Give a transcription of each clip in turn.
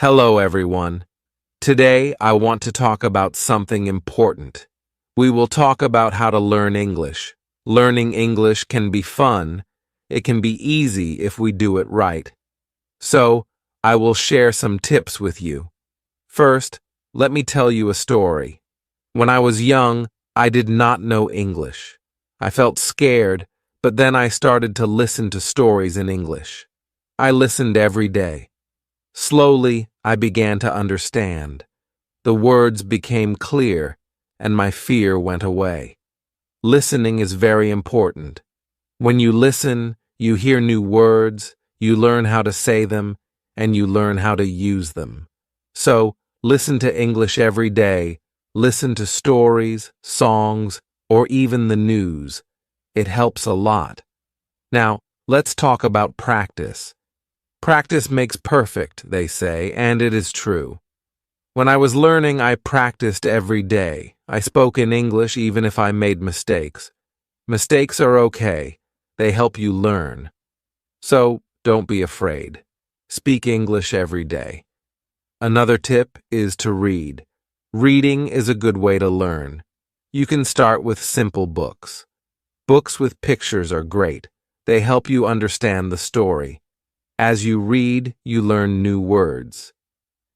Hello, everyone. Today, I want to talk about something important. We will talk about how to learn English. Learning English can be fun. It can be easy if we do it right. So, I will share some tips with you. First, let me tell you a story. When I was young, I did not know English. I felt scared, but then I started to listen to stories in English. I listened every day. Slowly, I began to understand. The words became clear, and my fear went away. Listening is very important. When you listen, you hear new words, you learn how to say them, and you learn how to use them. So, listen to English every day. Listen to stories, songs, or even the news. It helps a lot. Now, let's talk about practice. Practice makes perfect, they say, and it is true. When I was learning, I practiced every day. I spoke in English even if I made mistakes. Mistakes are okay. They help you learn. So, don't be afraid. Speak English every day. Another tip is to read. Reading is a good way to learn. You can start with simple books. Books with pictures are great. They help you understand the story. As you read, you learn new words.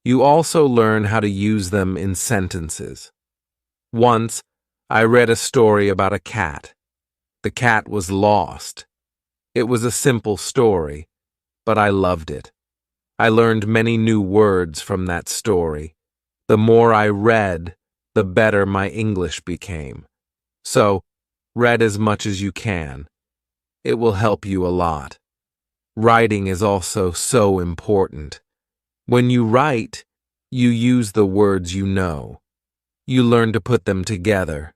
You also learn how to use them in sentences. Once, I read a story about a cat. The cat was lost. It was a simple story, but I loved it. I learned many new words from that story. The more I read, the better my English became. So, read as much as you can. It will help you a lot. Writing is also so important. When you write, you use the words you know. You learn to put them together.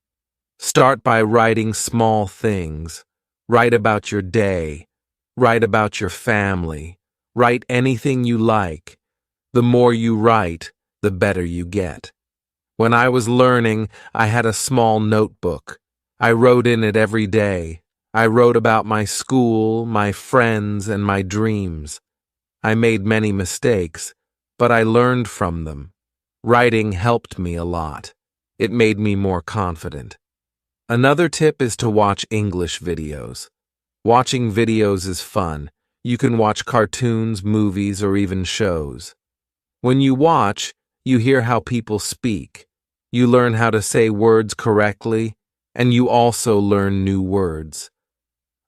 Start by writing small things. Write about your day. Write about your family. Write anything you like. The more you write, the better you get. When I was learning, I had a small notebook. I wrote in it every day. I wrote about my school, my friends, and my dreams. I made many mistakes, but I learned from them. Writing helped me a lot. It made me more confident. Another tip is to watch English videos. Watching videos is fun. You can watch cartoons, movies, or even shows. When you watch, you hear how people speak. You learn how to say words correctly, and you also learn new words.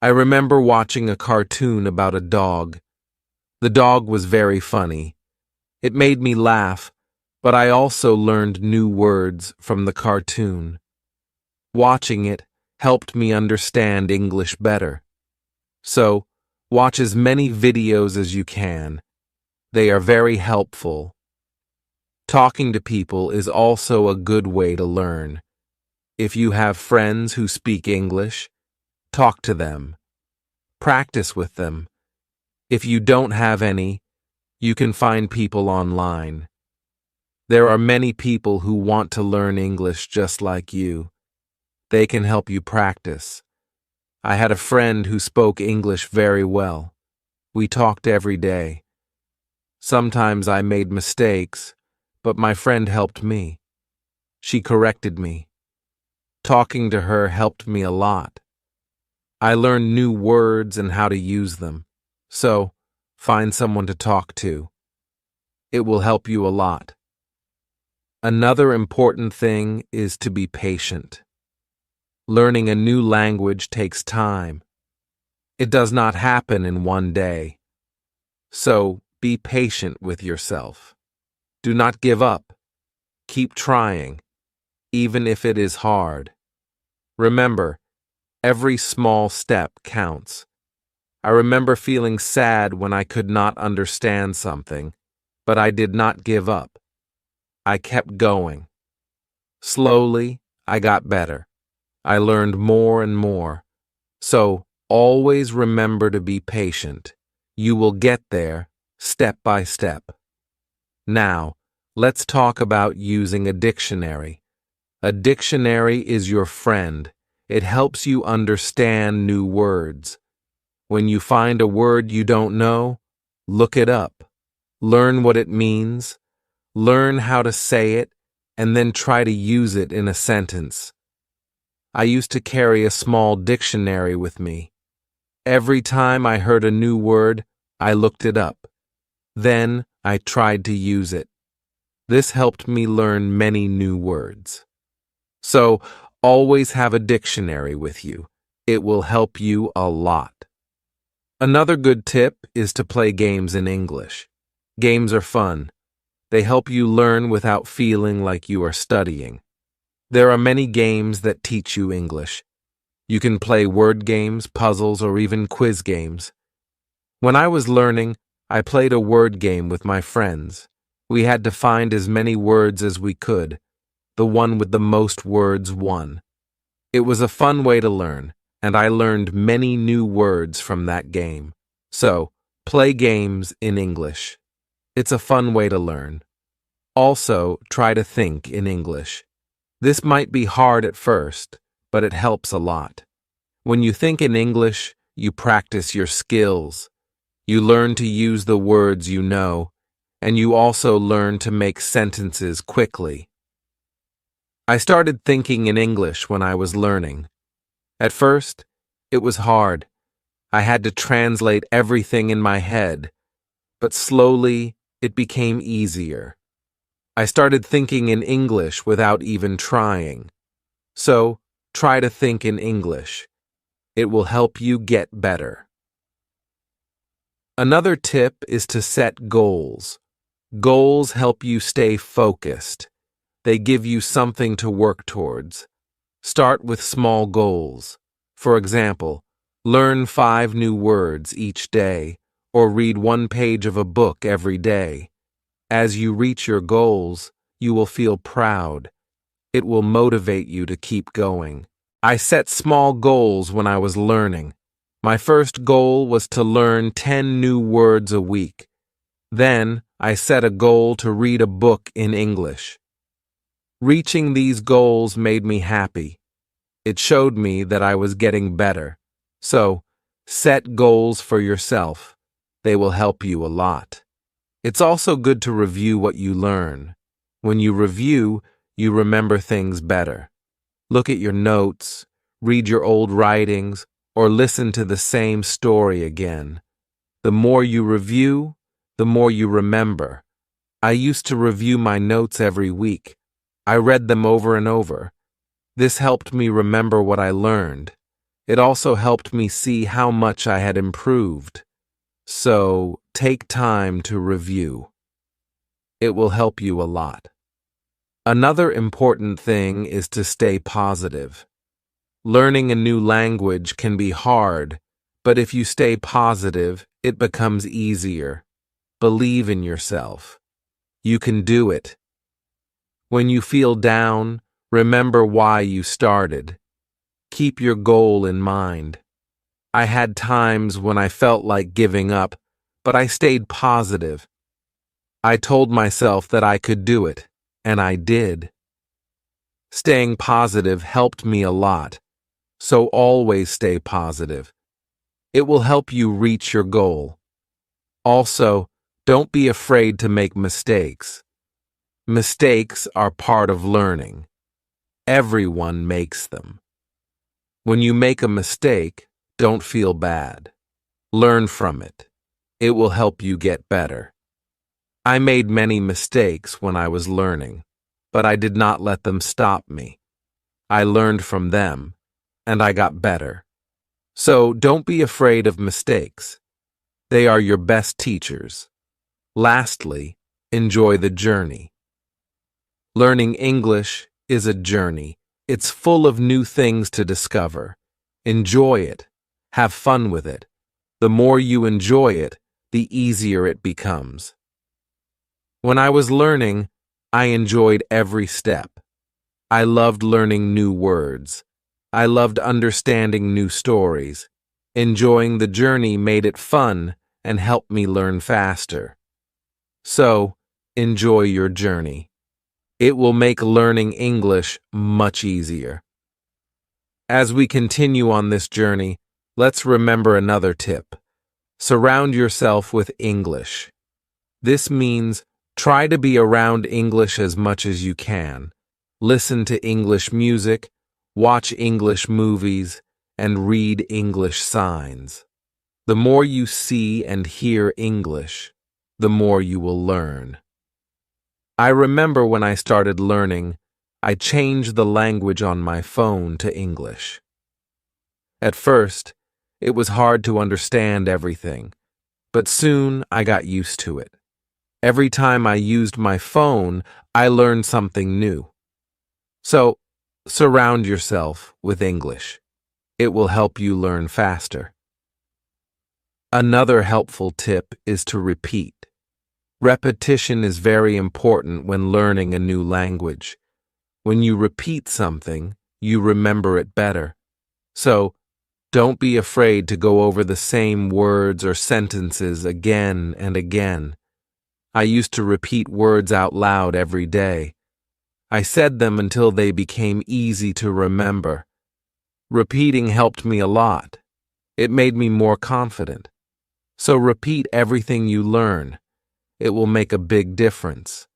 I remember watching a cartoon about a dog. The dog was very funny. It made me laugh, but I also learned new words from the cartoon. Watching it helped me understand English better. So, watch as many videos as you can. They are very helpful. Talking to people is also a good way to learn. If you have friends who speak English, talk to them. Practice with them. If you don't have any, you can find people online. There are many people who want to learn English just like you. They can help you practice. I had a friend who spoke English very well. We talked every day. Sometimes I made mistakes, but my friend helped me. She corrected me. Talking to her helped me a lot. I learned new words and how to use them. So, find someone to talk to. It will help you a lot. Another important thing is to be patient. Learning a new language takes time. It does not happen in one day. So, be patient with yourself. Do not give up. Keep trying, even if it is hard. Remember, every small step counts. I remember feeling sad when I could not understand something, but I did not give up. I kept going. Slowly, I got better. I learned more and more. So, always remember to be patient. You will get there, step by step. Now, let's talk about using a dictionary. A dictionary is your friend. It helps you understand new words. When you find a word you don't know, look it up. learn what it means, learn how to say it, and then try to use it in a sentence. I used to carry a small dictionary with me. Every time I heard a new word, I looked it up. Then I tried to use it. This helped me learn many new words. So, always have a dictionary with you. It will help you a lot. Another good tip is to play games in English. Games are fun. They help you learn without feeling like you are studying. There are many games that teach you English. You can play word games, puzzles, or even quiz games. When I was learning, I played a word game with my friends. We had to find as many words as we could. The one with the most words won. It was a fun way to learn, and I learned many new words from that game. So, play games in English. It's a fun way to learn. Also, try to think in English. This might be hard at first, but it helps a lot. When you think in English, you practice your skills. You learn to use the words you know, and you also learn to make sentences quickly. I started thinking in English when I was learning. At first, it was hard. I had to translate everything in my head, but slowly it became easier. I started thinking in English without even trying. So, try to think in English. It will help you get better. Another tip is to set goals. Goals help you stay focused. They give you something to work towards. Start with small goals. For example, learn 5 new words each day, or read 1 page of a book every day. As you reach your goals, you will feel proud. It will motivate you to keep going. I set small goals when I was learning. My first goal was to learn 10 new words a week. Then, I set a goal to read a book in English. Reaching these goals made me happy. It showed me that I was getting better. So, set goals for yourself. They will help you a lot. It's also good to review what you learn. When you review, you remember things better. Look at your notes, read your old writings, or listen to the same story again. The more you review, the more you remember. I used to review my notes every week. I read them over and over. This helped me remember what I learned. It also helped me see how much I had improved. So, take time to review. It will help you a lot. Another important thing is to stay positive. Learning a new language can be hard, but if you stay positive, it becomes easier. Believe in yourself. You can do it. When you feel down, remember why you started. Keep your goal in mind. I had times when I felt like giving up, but I stayed positive. I told myself that I could do it, and I did. Staying positive helped me a lot, so always stay positive. It will help you reach your goal. Also, don't be afraid to make mistakes. Mistakes are part of learning. Everyone makes them. When you make a mistake, don't feel bad. Learn from it. It will help you get better. I made many mistakes when I was learning, but I did not let them stop me. I learned from them, and I got better. So don't be afraid of mistakes. They are your best teachers. Lastly, enjoy the journey. Learning English is a journey. It's full of new things to discover. Enjoy it. Have fun with it. The more you enjoy it, the easier it becomes. When I was learning, I enjoyed every step. I loved learning new words. I loved understanding new stories. Enjoying the journey made it fun and helped me learn faster. So, enjoy your journey. It will make learning English much easier. As we continue on this journey, let's remember another tip. Surround yourself with English. This means try to be around English as much as you can. Listen to English music, watch English movies, and read English signs. The more you see and hear English, the more you will learn. I remember when I started learning, I changed the language on my phone to English. At first, it was hard to understand everything, but soon I got used to it. Every time I used my phone, I learned something new. So, surround yourself with English. It will help you learn faster. Another helpful tip is to repeat. Repetition is very important when learning a new language. When you repeat something, you remember it better. So, don't be afraid to go over the same words or sentences again and again. I used to repeat words out loud every day. I said them until they became easy to remember. Repeating helped me a lot. It made me more confident. So repeat everything you learn. It will make a big difference.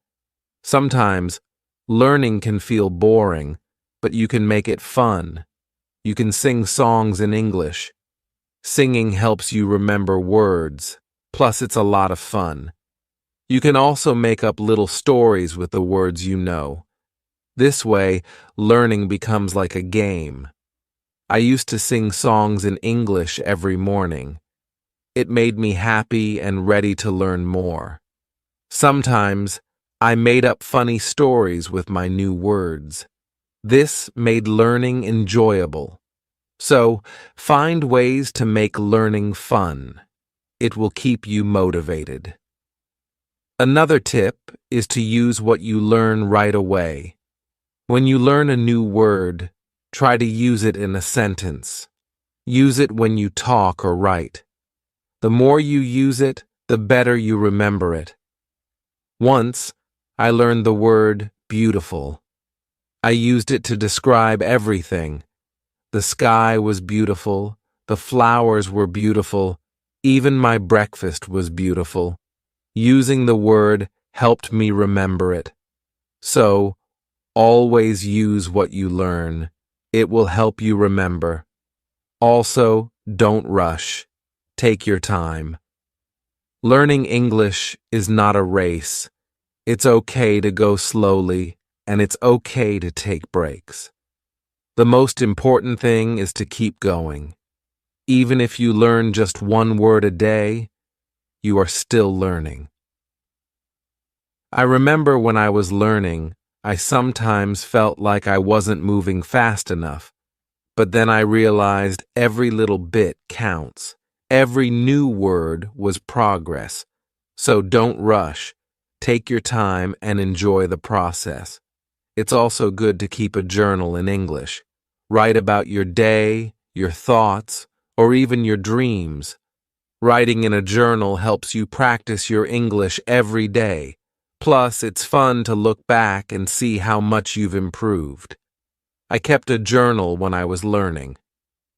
Sometimes, learning can feel boring, but you can make it fun. You can sing songs in English. Singing helps you remember words, plus it's a lot of fun. You can also make up little stories with the words you know. This way, learning becomes like a game. I used to sing songs in English every morning. It made me happy and ready to learn more. Sometimes, I made up funny stories with my new words. This made learning enjoyable. So, find ways to make learning fun. It will keep you motivated. Another tip is to use what you learn right away. When you learn a new word, try to use it in a sentence. Use it when you talk or write. The more you use it, the better you remember it. Once, I learned the word beautiful. I used it to describe everything. The sky was beautiful, the flowers were beautiful, even my breakfast was beautiful. Using the word helped me remember it. So, always use what you learn. It will help you remember. Also, don't rush. Take your time. Learning English is not a race. It's okay to go slowly, and it's okay to take breaks. The most important thing is to keep going. Even if you learn just one word a day, you are still learning. I remember when I was learning, I sometimes felt like I wasn't moving fast enough, but then I realized every little bit counts. Every new word was progress. So don't rush. Take your time and enjoy the process. It's also good to keep a journal in English. Write about your day, your thoughts, or even your dreams. Writing in a journal helps you practice your English every day. Plus, it's fun to look back and see how much you've improved. I kept a journal when I was learning.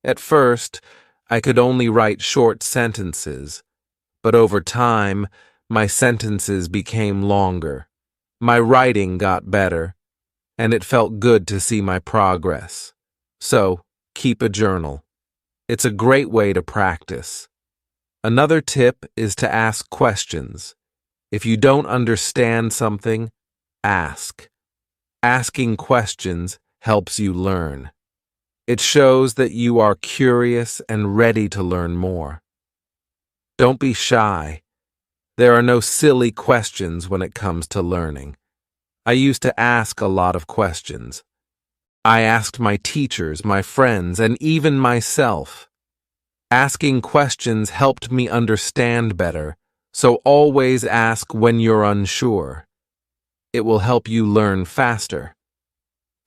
At first, I could only write short sentences, but over time, my sentences became longer. My writing got better, and it felt good to see my progress. So, keep a journal. It's a great way to practice. Another tip is to ask questions. If you don't understand something, ask. Asking questions helps you learn. It shows that you are curious and ready to learn more. Don't be shy. There are no silly questions when it comes to learning. I used to ask a lot of questions. I asked my teachers, my friends, and even myself. Asking questions helped me understand better, so always ask when you're unsure. It will help you learn faster.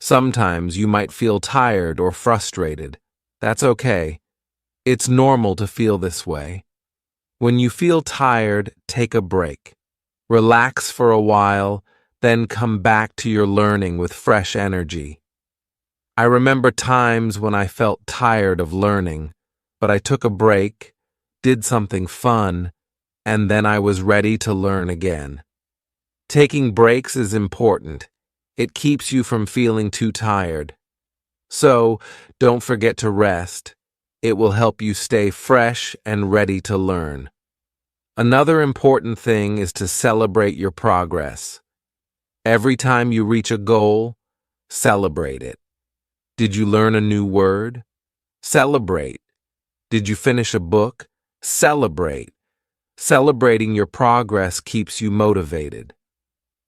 Sometimes you might feel tired or frustrated. That's okay. It's normal to feel this way. When you feel tired, take a break. Relax for a while, then come back to your learning with fresh energy. I remember times when I felt tired of learning, but I took a break, did something fun, and then I was ready to learn again. Taking breaks is important. It keeps you from feeling too tired. So, don't forget to rest. It will help you stay fresh and ready to learn. Another important thing is to celebrate your progress. Every time you reach a goal, celebrate it. Did you learn a new word? Celebrate. Did you finish a book? Celebrate. Celebrating your progress keeps you motivated.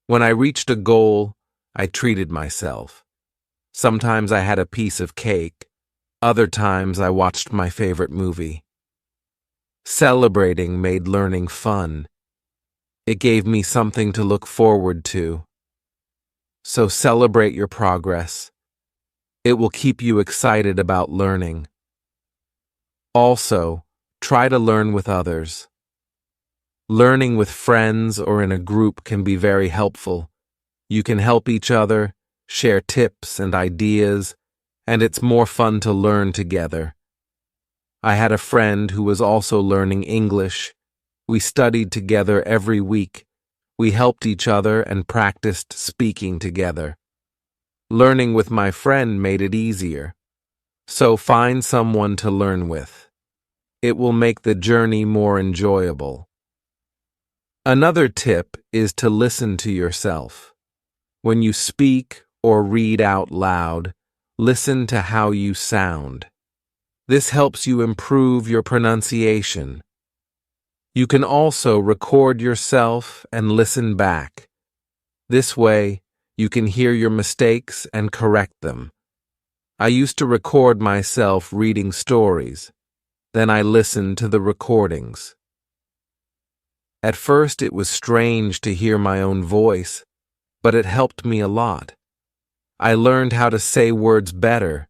When I reached a goal, I treated myself. Sometimes I had a piece of cake. Other times I watched my favorite movie. Celebrating made learning fun. It gave me something to look forward to. So celebrate your progress. It will keep you excited about learning. Also, try to learn with others. Learning with friends or in a group can be very helpful. You can help each other, share tips and ideas, and it's more fun to learn together. I had a friend who was also learning English. We studied together every week. We helped each other and practiced speaking together. Learning with my friend made it easier. So find someone to learn with. It will make the journey more enjoyable. Another tip is to listen to yourself. When you speak or read out loud, listen to how you sound. This helps you improve your pronunciation. You can also record yourself and listen back. This way, you can hear your mistakes and correct them. I used to record myself reading stories. Then I listened to the recordings. At first, it was strange to hear my own voice, but it helped me a lot. I learned how to say words better.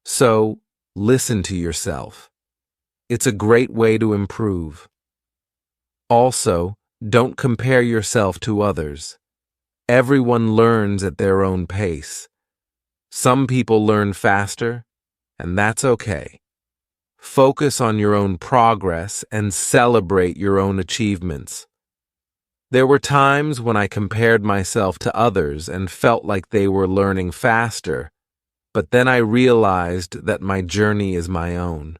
So, listen to yourself. It's a great way to improve. Also, don't compare yourself to others. Everyone learns at their own pace. Some people learn faster, and that's okay. Focus on your own progress and celebrate your own achievements. There were times when I compared myself to others and felt like they were learning faster, but then I realized that my journey is my own.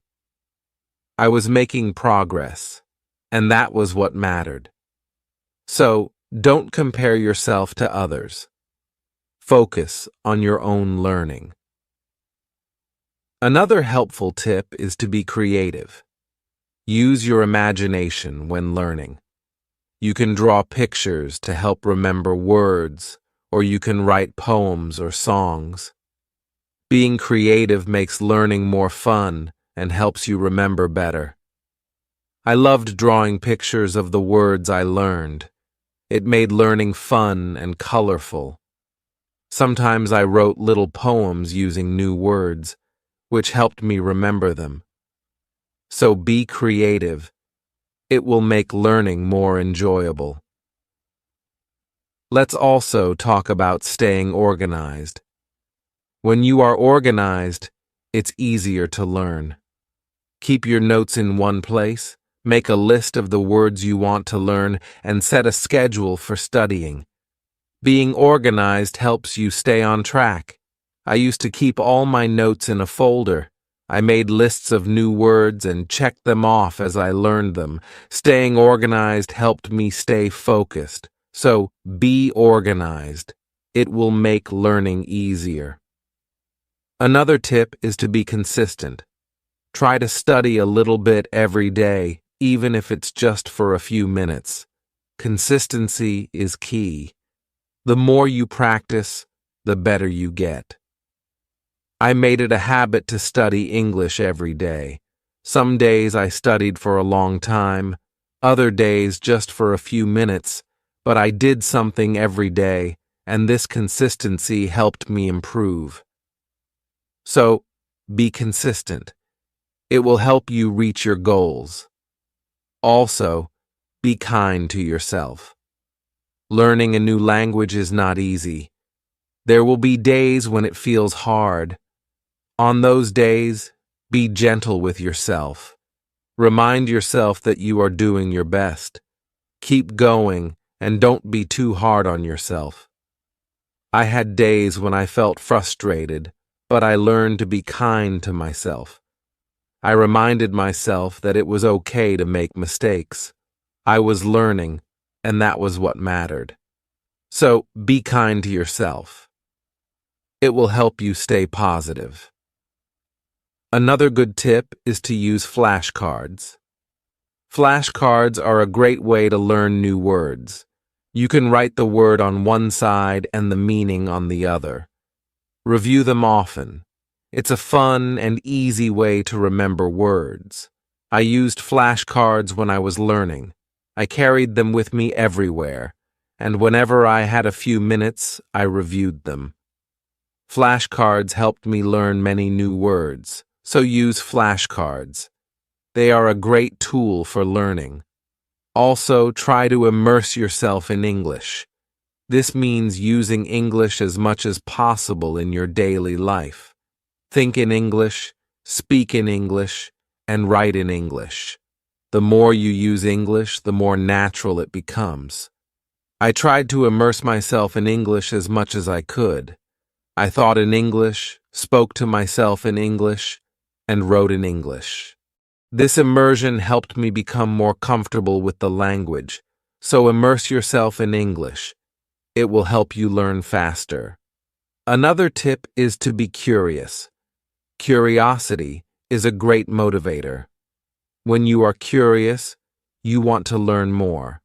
I was making progress, and that was what mattered. So, don't compare yourself to others. Focus on your own learning. Another helpful tip is to be creative. Use your imagination when learning. You can draw pictures to help remember words, or you can write poems or songs. Being creative makes learning more fun and helps you remember better. I loved drawing pictures of the words I learned. It made learning fun and colorful. Sometimes I wrote little poems using new words, which helped me remember them. So be creative. It will make learning more enjoyable. Let's also talk about staying organized. When you are organized, it's easier to learn. Keep your notes in one place, make a list of the words you want to learn, and set a schedule for studying. Being organized helps you stay on track. I used to keep all my notes in a folder. I made lists of new words and checked them off as I learned them. Staying organized helped me stay focused. So, be organized. It will make learning easier. Another tip is to be consistent. Try to study a little bit every day, even if it's just for a few minutes. Consistency is key. The more you practice, the better you get. I made it a habit to study English every day. Some days I studied for a long time, other days just for a few minutes, but I did something every day, and this consistency helped me improve. So, be consistent. It will help you reach your goals. Also, be kind to yourself. Learning a new language is not easy. There will be days when it feels hard. On those days, be gentle with yourself. Remind yourself that you are doing your best. Keep going and don't be too hard on yourself. I had days when I felt frustrated, but I learned to be kind to myself. I reminded myself that it was okay to make mistakes. I was learning, and that was what mattered. So be kind to yourself. It will help you stay positive. Another good tip is to use flashcards. Flashcards are a great way to learn new words. You can write the word on one side and the meaning on the other. Review them often. It's a fun and easy way to remember words. I used flashcards when I was learning. I carried them with me everywhere, and whenever I had a few minutes, I reviewed them. Flashcards helped me learn many new words, so use flashcards. They are a great tool for learning. Also, try to immerse yourself in English. This means using English as much as possible in your daily life. Think in English, speak in English, and write in English. The more you use English, the more natural it becomes. I tried to immerse myself in English as much as I could. I thought in English, spoke to myself in English, and wrote in English. This immersion helped me become more comfortable with the language, so immerse yourself in English. It will help you learn faster. Another tip is to be curious. Curiosity is a great motivator. When you are curious, you want to learn more.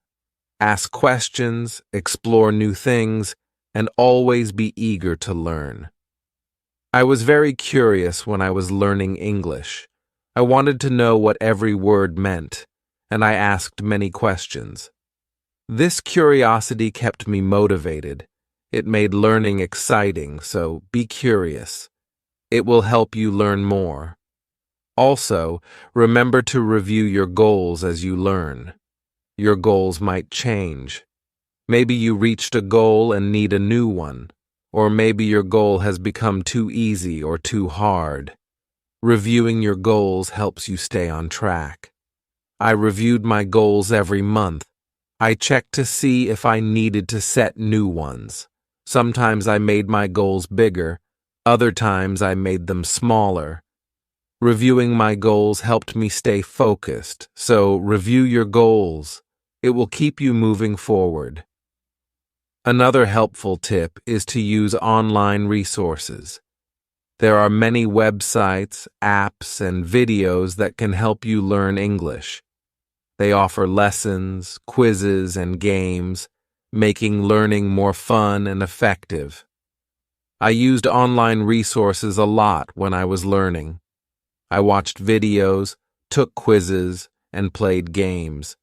Ask questions, explore new things, and always be eager to learn. I was very curious when I was learning English. I wanted to know what every word meant, and I asked many questions. This curiosity kept me motivated. It made learning exciting, so be curious. It will help you learn more. Also, remember to review your goals as you learn. Your goals might change. Maybe you reached a goal and need a new one, or maybe your goal has become too easy or too hard. Reviewing your goals helps you stay on track. I reviewed my goals every month. I checked to see if I needed to set new ones. Sometimes I made my goals bigger, other times I made them smaller. Reviewing my goals helped me stay focused, so review your goals. It will keep you moving forward. Another helpful tip is to use online resources. There are many websites, apps, and videos that can help you learn English. They offer lessons, quizzes, and games, making learning more fun and effective. I used online resources a lot when I was learning. I watched videos, took quizzes, and played games.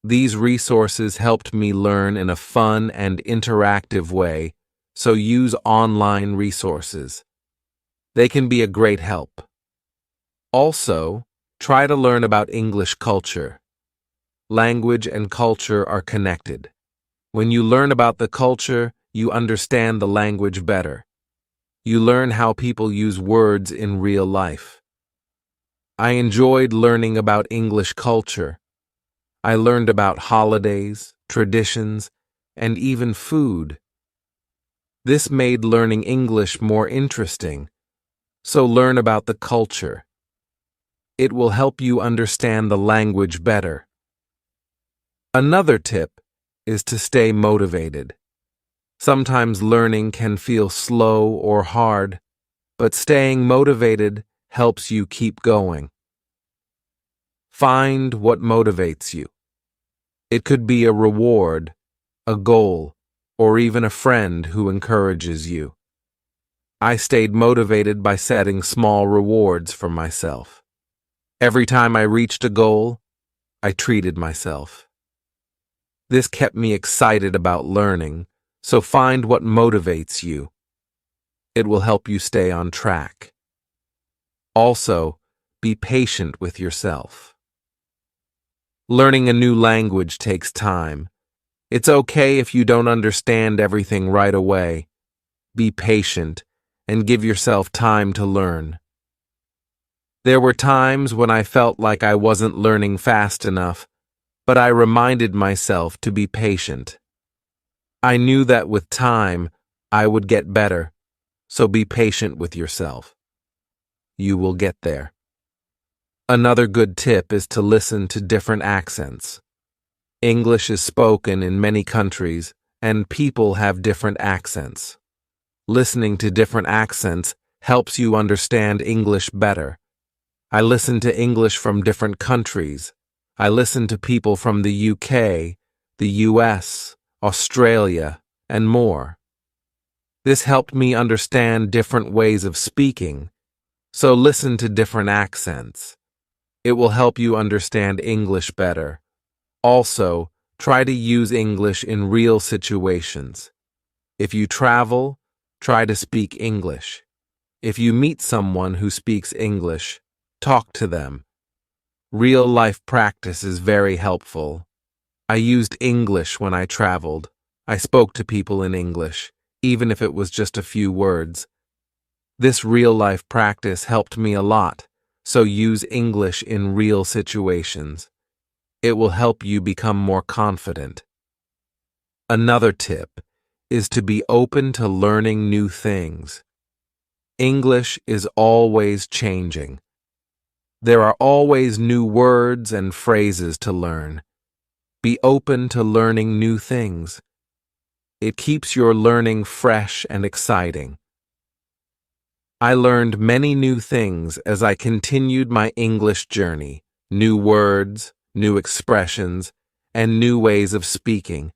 These resources helped me learn in a fun and interactive way, so use online resources. They can be a great help. Also, try to learn about English culture. Language and culture are connected. When you learn about the culture, you understand the language better. You learn how people use words in real life. I enjoyed learning about English culture. I learned about holidays, traditions, and even food. This made learning English more interesting, so learn about the culture. It will help you understand the language better. Another tip is to stay motivated. Sometimes learning can feel slow or hard, but staying motivated helps you keep going. Find what motivates you. It could be a reward, a goal, or even a friend who encourages you. I stayed motivated by setting small rewards for myself. Every time I reached a goal, I treated myself. This kept me excited about learning, so find what motivates you. It will help you stay on track. Also, be patient with yourself. Learning a new language takes time. It's okay if you don't understand everything right away. Be patient and give yourself time to learn. There were times when I felt like I wasn't learning fast enough, but I reminded myself to be patient. I knew that with time, I would get better, so be patient with yourself. You will get there. Another good tip is to listen to different accents. English is spoken in many countries, and people have different accents. Listening to different accents helps you understand English better. I listen to English from different countries. I listen to people from the UK, the US, Australia, and more. This helped me understand different ways of speaking, so listen to different accents. It will help you understand English better. Also, try to use English in real situations. If you travel, try to speak English. If you meet someone who speaks English, talk to them. Real-life practice is very helpful. I used English when I traveled. I spoke to people in English, even if it was just a few words. This real-life practice helped me a lot, so use English in real situations. It will help you become more confident. Another tip is to be open to learning new things. English is always changing. There are always new words and phrases to learn. Be open to learning new things. It keeps your learning fresh and exciting. I learned many new things as I continued my English journey, new words, new expressions, and new ways of speaking.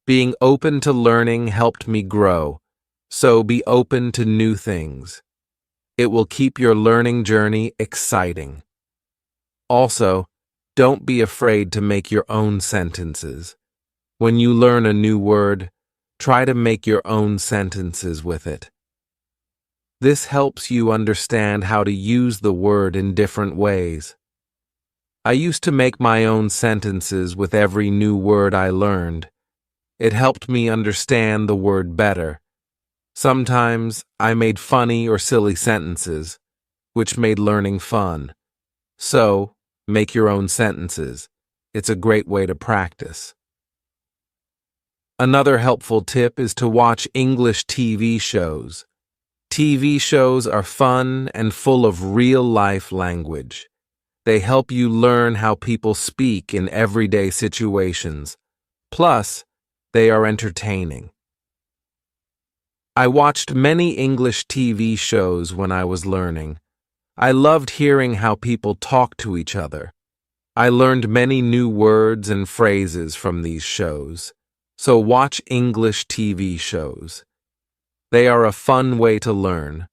Being open to learning helped me grow, so be open to new things. It will keep your learning journey exciting. Also, don't be afraid to make your own sentences. When you learn a new word, try to make your own sentences with it. This helps you understand how to use the word in different ways. I used to make my own sentences with every new word I learned. It helped me understand the word better. Sometimes I made funny or silly sentences, which made learning fun. So, make your own sentences. It's a great way to practice. Another helpful tip is to watch English TV shows. TV shows are fun and full of real-life language. They help you learn how people speak in everyday situations. Plus, they are entertaining. I watched many English TV shows when I was learning. I loved hearing how people talk to each other. I learned many new words and phrases from these shows. So watch English TV shows. They are a fun way to learn.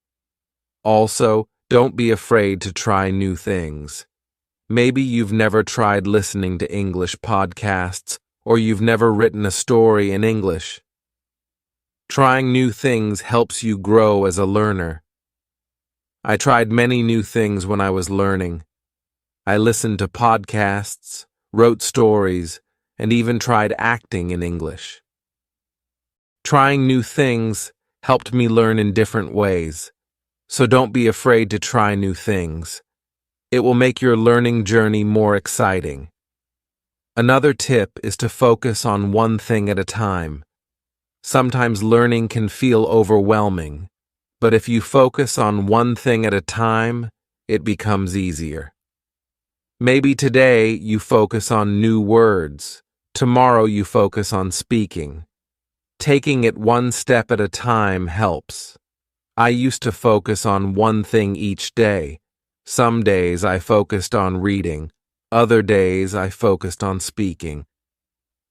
Also, don't be afraid to try new things. Maybe you've never tried listening to English podcasts, or you've never written a story in English. Trying new things helps you grow as a learner. I tried many new things when I was learning. I listened to podcasts, wrote stories, and even tried acting in English. Trying new things helped me learn in different ways, so don't be afraid to try new things. It will make your learning journey more exciting. Another tip is to focus on one thing at a time. Sometimes learning can feel overwhelming, but if you focus on one thing at a time, it becomes easier. Maybe today you focus on new words. Tomorrow you focus on speaking. Taking it one step at a time helps. I used to focus on one thing each day. Some days I focused on reading. Other days I focused on speaking.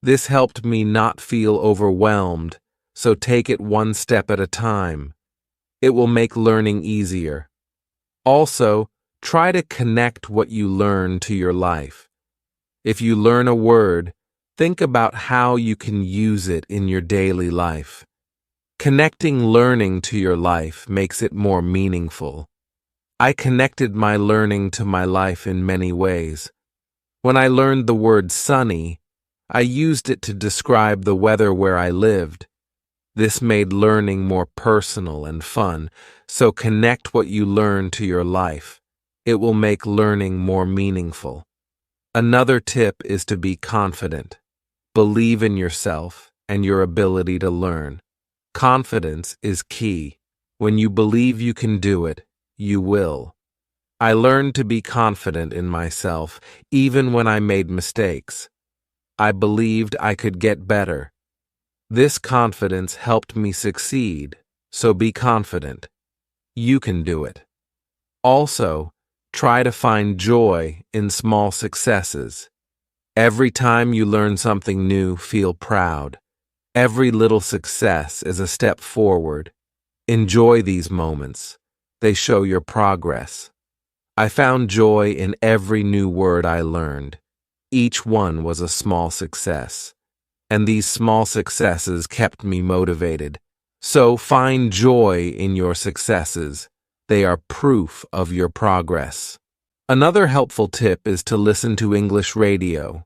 This helped me not feel overwhelmed, so take it one step at a time. It will make learning easier. Also, try to connect what you learn to your life. If you learn a word, think about how you can use it in your daily life. Connecting learning to your life makes it more meaningful. I connected my learning to my life in many ways. When I learned the word sunny, I used it to describe the weather where I lived. This made learning more personal and fun, so connect what you learn to your life. It will make learning more meaningful. Another tip is to be confident. Believe in yourself and your ability to learn. Confidence is key. When you believe you can do it, you will. I learned to be confident in myself, even when I made mistakes. I believed I could get better. This confidence helped me succeed, so be confident. You can do it. Also, try to find joy in small successes. Every time you learn something new, feel proud. Every little success is a step forward. Enjoy these moments. They show your progress. I found joy in every new word I learned. Each one was a small success. And these small successes kept me motivated. So find joy in your successes. They are proof of your progress. Another helpful tip is to listen to English radio.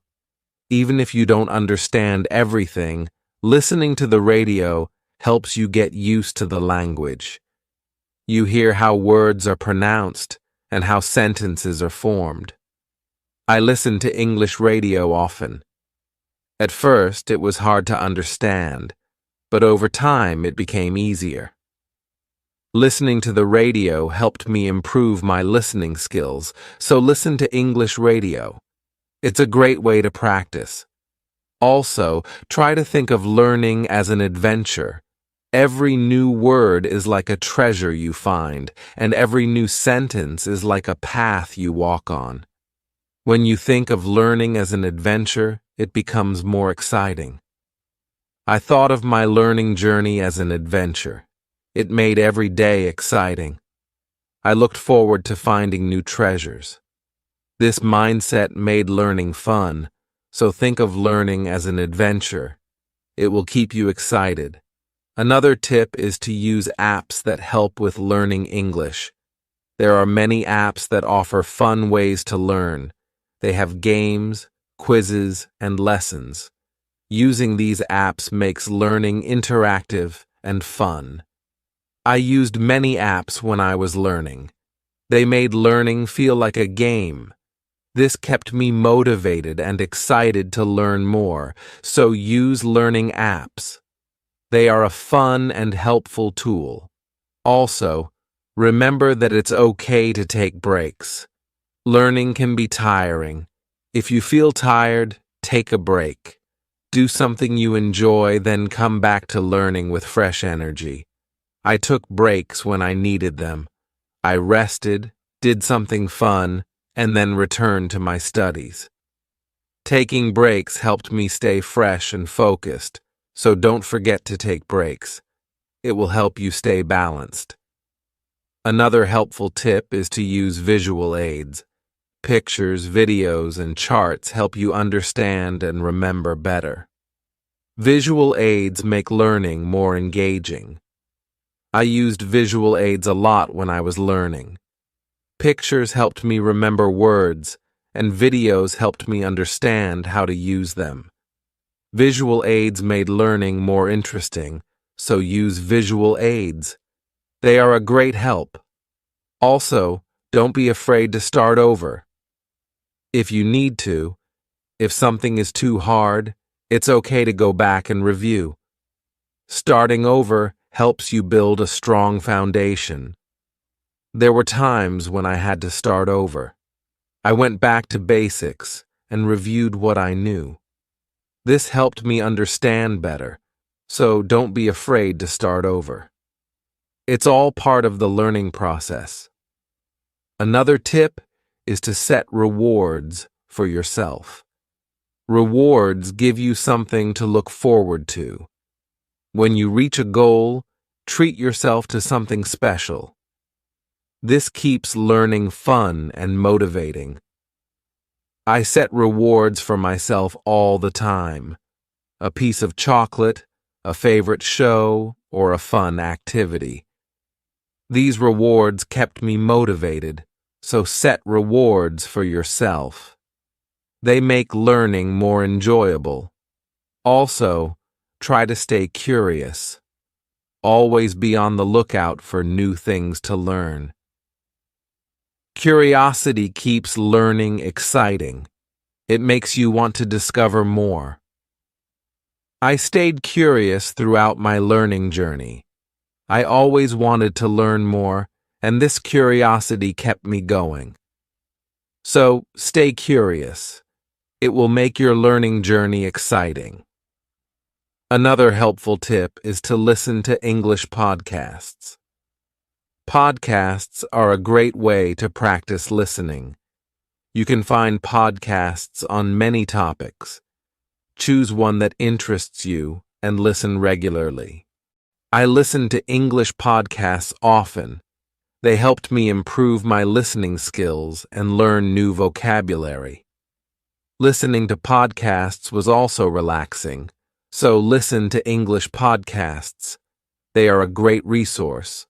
Even if you don't understand everything, listening to the radio helps you get used to the language. You hear how words are pronounced and how sentences are formed. I listen to English radio often. At first, it was hard to understand, but over time it became easier. Listening to the radio helped me improve my listening skills, so listen to English radio. It's a great way to practice. Also, try to think of learning as an adventure. Every new word is like a treasure you find, and every new sentence is like a path you walk on. When you think of learning as an adventure, it becomes more exciting. I thought of my learning journey as an adventure. It made every day exciting. I looked forward to finding new treasures. This mindset made learning fun, so think of learning as an adventure. It will keep you excited. Another tip is to use apps that help with learning English. There are many apps that offer fun ways to learn. They have games, quizzes, and lessons. Using these apps makes learning interactive and fun. I used many apps when I was learning. They made learning feel like a game. This kept me motivated and excited to learn more, so use learning apps. They are a fun and helpful tool. Also, remember that it's okay to take breaks. Learning can be tiring. If you feel tired, take a break. Do something you enjoy, then come back to learning with fresh energy. I took breaks when I needed them. I rested, did something fun, and then returned to my studies. Taking breaks helped me stay fresh and focused, so don't forget to take breaks. It will help you stay balanced. Another helpful tip is to use visual aids. Pictures, videos, and charts help you understand and remember better. Visual aids make learning more engaging. I used visual aids a lot when I was learning. Pictures helped me remember words, and videos helped me understand how to use them. Visual aids made learning more interesting, so use visual aids. They are a great help. Also, don't be afraid to start over. If you need to, if something is too hard, it's okay to go back and review. Starting over helps you build a strong foundation. There were times when I had to start over. I went back to basics and reviewed what I knew. This helped me understand better, so don't be afraid to start over. It's all part of the learning process. Another tip is to set rewards for yourself. Rewards give you something to look forward to. When you reach a goal, treat yourself to something special. This keeps learning fun and motivating. I set rewards for myself all the time. A piece of chocolate, a favorite show, or a fun activity. These rewards kept me motivated, so set rewards for yourself. They make learning more enjoyable. Also, try to stay curious. Always be on the lookout for new things to learn. Curiosity keeps learning exciting. It makes you want to discover more. I stayed curious throughout my learning journey. I always wanted to learn more, and this curiosity kept me going. So, stay curious. It will make your learning journey exciting. Another helpful tip is to listen to English podcasts. Podcasts are a great way to practice listening. You can find podcasts on many topics. Choose one that interests you and listen regularly. I listen to English podcasts often. They helped me improve my listening skills and learn new vocabulary. Listening to podcasts was also relaxing, so listen to English podcasts. They are a great resource.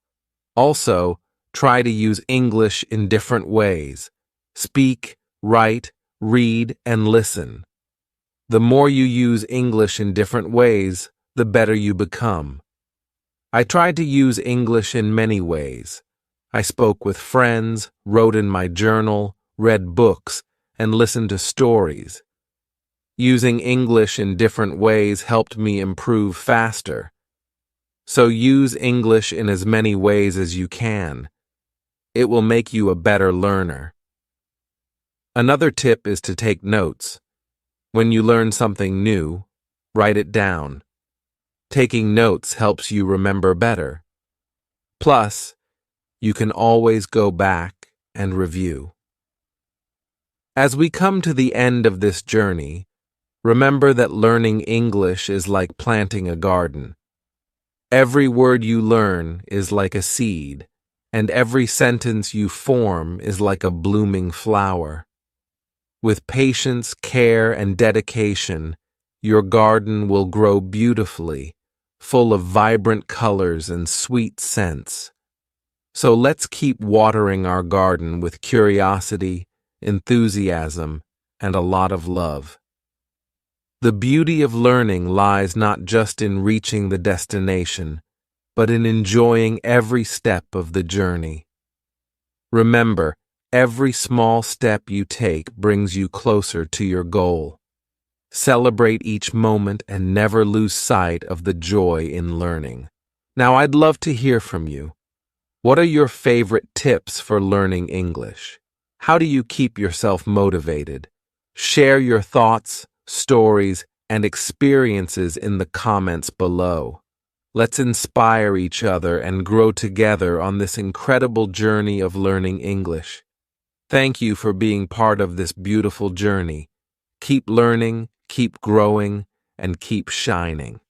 Also, try to use English in different ways. Speak, write, read, and listen. The more you use English in different ways, the better you become. I tried to use English in many ways. I spoke with friends, wrote in my journal, read books, and listened to stories. Using English in different ways helped me improve faster. So use English in as many ways as you can. It will make you a better learner. Another tip is to take notes. When you learn something new, write it down. Taking notes helps you remember better. Plus, you can always go back and review. As we come to the end of this journey, remember that learning English is like planting a garden. Every word you learn is like a seed, and every sentence you form is like a blooming flower. With patience, care, and dedication, your garden will grow beautifully, full of vibrant colors and sweet scents. So let's keep watering our garden with curiosity, enthusiasm, and a lot of love. The beauty of learning lies not just in reaching the destination, but in enjoying every step of the journey. Remember, every small step you take brings you closer to your goal. Celebrate each moment and never lose sight of the joy in learning. Now, I'd love to hear from you. What are your favorite tips for learning English? How do you keep yourself motivated? Share your thoughts, stories, and experiences in the comments below. Let's inspire each other and grow together on this incredible journey of learning English. Thank you for being part of this beautiful journey. Keep learning, keep growing, and keep shining.